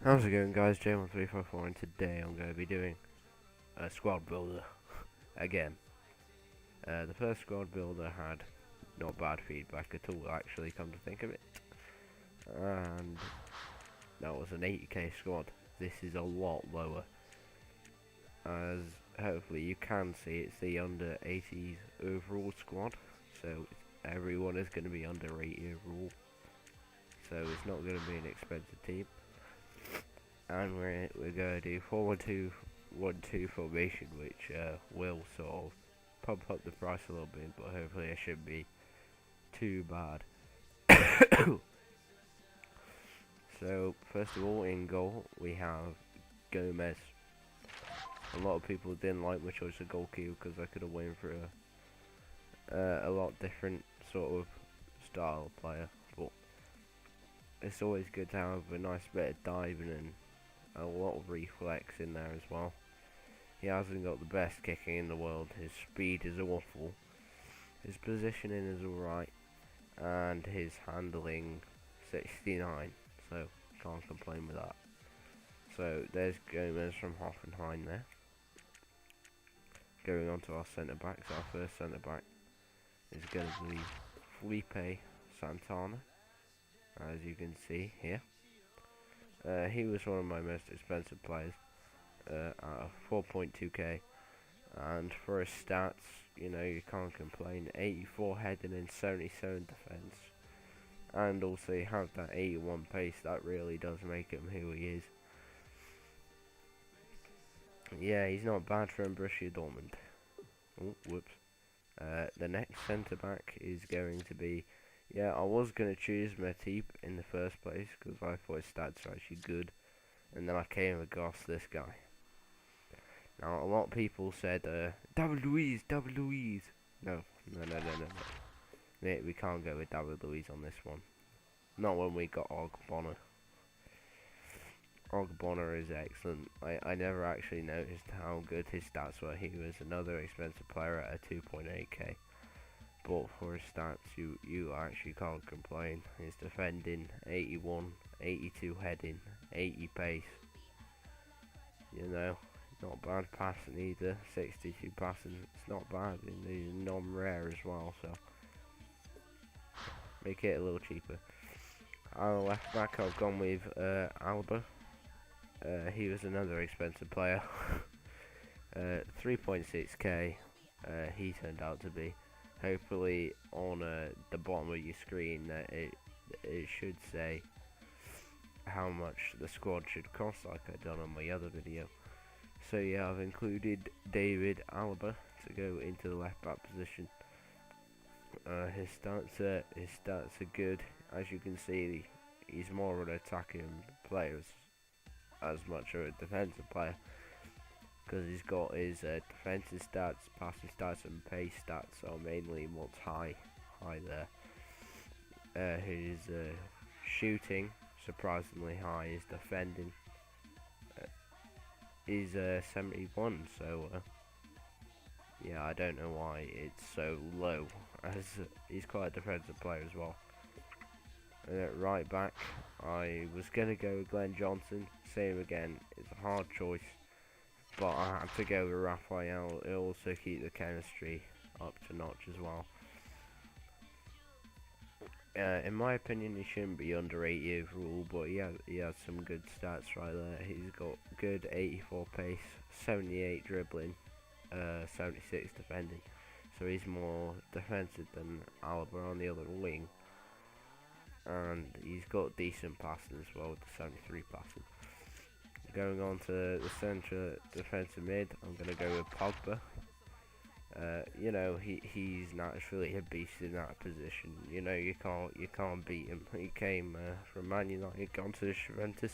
How's it going, guys? J1354, and today I'm going to be doing a squad builder again. The first squad builder had not bad feedback at all, actually, come to think of it, and that was an 80k squad. This is a lot lower, as hopefully you can see it's the under 80s overall squad, so everyone is going to be under 80 overall, so it's not going to be an expensive team. And we're going to do 4-1-2-1-2 formation, which will sort of pump up the price a little bit, but hopefully it shouldn't be too bad. So first of all, in goal we have Gomez. A lot of people didn't like my choice of goalkeeper because I could have went for a lot different sort of style of player, but it's always good to have a nice bit of diving and a lot of reflex in there as well. He hasn't got the best kicking in the world, his speed is awful, his positioning is alright, and his handling 69, so can't complain with that. So there's Gomez from Hoffenheim there. Going on to our centre backs, our first centre back is going to be Felipe Santana, as you can see here. He was one of my most expensive players at 4.2k, and for his stats, you know, you can't complain. 84 heading and 77 defence, and also you have that 81 pace. That really does make him who he is. Yeah, he's not bad for Borussia Dortmund. Oh, whoops. The next centre back is going to be, yeah, I was going to choose Matip in the first place because I thought his stats were actually good, and then I came across this guy. Now, a lot of people said, David Luiz. No. We can't go with David Luiz on this one. Not when we got Ogbonna. Ogbonna is excellent. I never actually noticed how good his stats were. He was another expensive player at a 2.8k. But for his stats, you actually can't complain. His defending, 81, 82 heading, 80 pace. You know, not bad passing either. 62 passing, it's not bad. And he's non-rare as well, so make it a little cheaper. Our left back, I've gone with Alba. He was another expensive player. 3.6k. He turned out to be. Hopefully on the bottom of your screen it should say how much the squad should cost, like I done on my other video. So yeah, I've included David Alaba to go into the left back position. His stats are good. As you can see, he's more of an attacking player as much of a defensive player, because he's got his defensive stats, passing stats and pace stats are mainly what's high there. His shooting, surprisingly high. His defending is 71, so yeah, I don't know why it's so low, as he's quite a defensive player as well. Right back, I was going to go with Glenn Johnson. Same again, it's a hard choice, but I had to go with Raphael. It'll also keep the chemistry up to notch as well. In my opinion, he shouldn't be under 80 overall, but he has some good stats right there. He's got good 84 pace, 78 dribbling, 76 defending. So he's more defensive than Alaba on the other wing. And he's got decent passing as well, with the 73 passing. Going on to the centre defensive mid, I'm going to go with Pogba. You know, he's naturally a beast in that position. You know, you can't beat him. He came from Man United, gone to Juventus,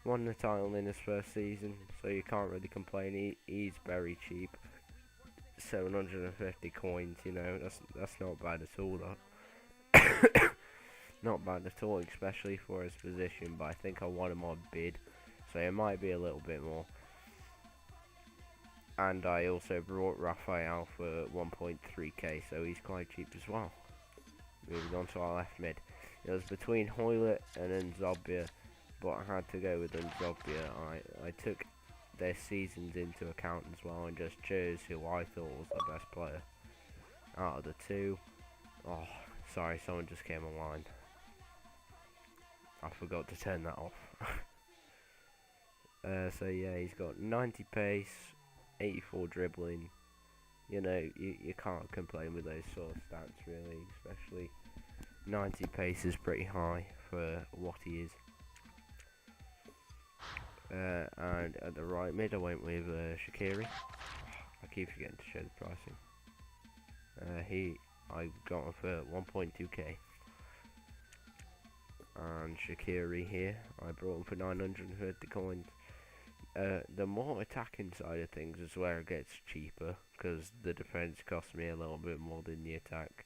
won the title in his first season, so you can't really complain. He's very cheap, 750 coins. You know, that's not bad at all. That. Not bad at all, especially for his position, but I think I want him on bid, so it might be a little bit more. And I also brought Raphael for 1.3k, so he's quite cheap as well. Moving on to our left mid. It was between Hoylett and then Zobbia, but I had to go with Unzogbia. I took their seasons into account as well and just chose who I thought was the best player out of the two. Oh, sorry, someone just came online. I forgot to turn that off. So yeah, he's got 90 pace, 84 dribbling. You know, you can't complain with those sort of stats really, especially 90 pace is pretty high for what he is. And at the right mid I went with Shaqiri. I keep forgetting to show the pricing. I got him for 1.2k. And Shaqiri here, I brought him for 930 coins. The more attacking side of things is where it gets cheaper, because the defense costs me a little bit more than the attack,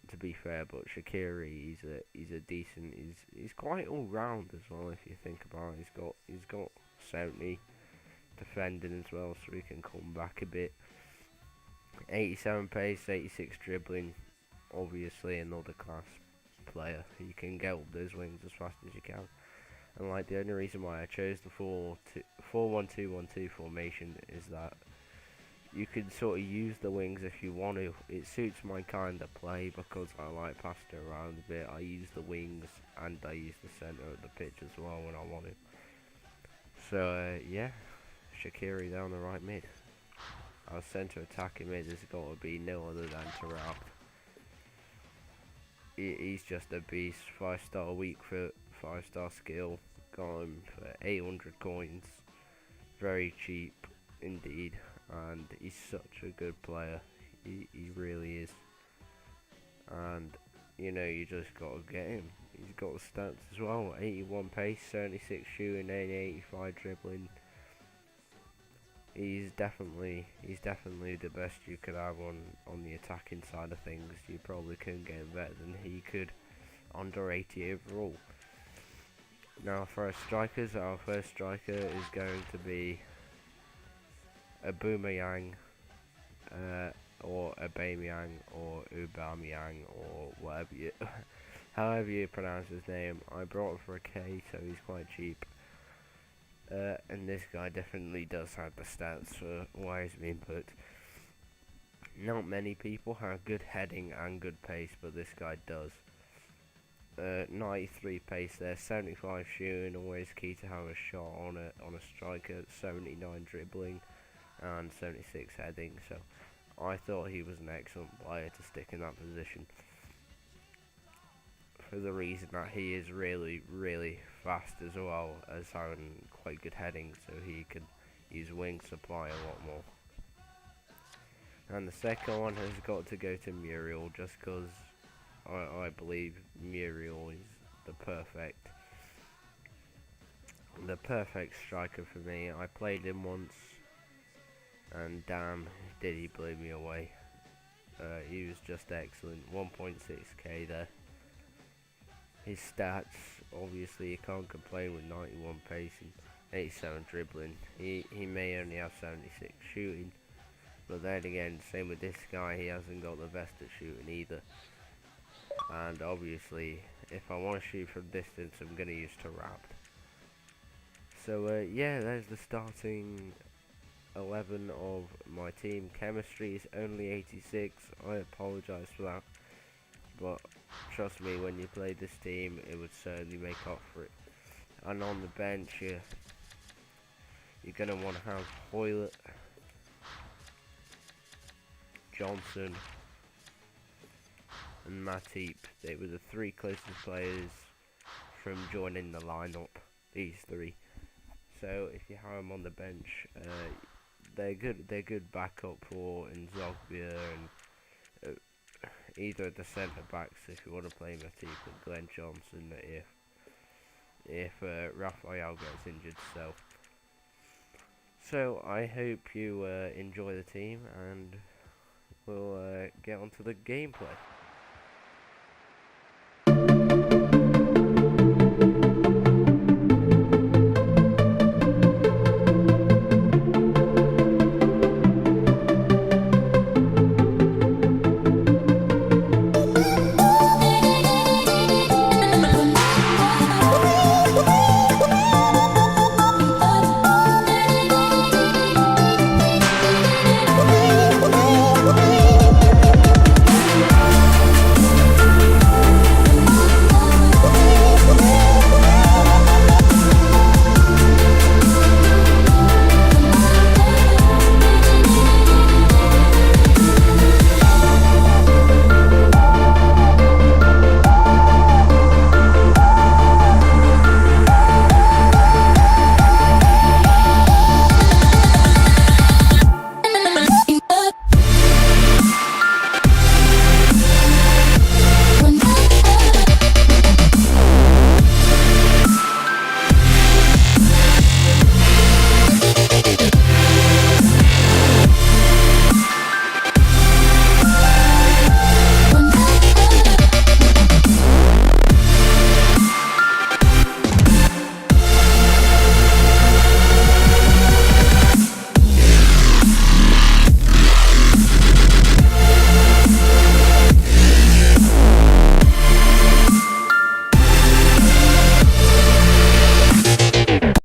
to be fair. But Shaqiri, he's a decent, he's quite all round as well if you think about it. He's got 70 defending as well, so he can come back a bit. 87 pace, 86 dribbling, obviously another class player. You can get up those wings as fast as you can. And like, the only reason why I chose the 4-1-2-1-2 formation is that you can sort of use the wings if you want to. It suits my kind of play because I like passing around a bit. I use the wings and I use the centre of the pitch as well when I want to. So yeah, Shaqiri down the right mid. Our centre attacking mid has got to be no other than Tarab. He's just a beast. 5-star weak foot, 5-star skill. Got him for 800 coins. Very cheap indeed. And he's such a good player. He really is. And you know, you just gotta get him. He's got the stats as well. 81 pace, 76 shooting, 85 dribbling. He's definitely the best you could have on the attacking side of things. You probably couldn't get better than he could under 80 overall. Now for our strikers, our first striker is going to be a Boomerang, or a Aubameyang, or Aubameyang, or whatever you, however you pronounce his name. I brought him for a K, so he's quite cheap. And this guy definitely does have the stats for why he's been put. Not many people have good heading and good pace, but this guy does. 93 pace there, 75 shooting, always key to have a shot on a striker, 79 dribbling, and 76 heading. So I thought he was an excellent player to stick in that position, for the reason that he is really fast as well as having quite good heading, so he could use wing supply a lot more. And the second one has got to go to Muriel, just because I believe Muriel is the perfect striker for me. I played him once and damn did he blow me away. He was just excellent. 1.6k there. His stats, obviously you can't complain with 91 pace and 87 dribbling. He may only have 76 shooting, but then again, same with this guy, he hasn't got the best at shooting either. And obviously, if I want to shoot from distance, I'm going to use Tarab. So yeah, there's the starting 11 of my team. Chemistry is only 86. I apologise for that, but trust me, when you play this team, it would certainly make up for it. And on the bench, you're going to want to have Hoylett, Johnson, and Matip. They were the three closest players from joining the lineup, these three. So if you have them on the bench, they're good backup for Nzogbia and either the centre backs if you want to play Matip and Glenn Johnson if Raphael gets injured. So I hope you enjoy the team, and we'll get on to the gameplay.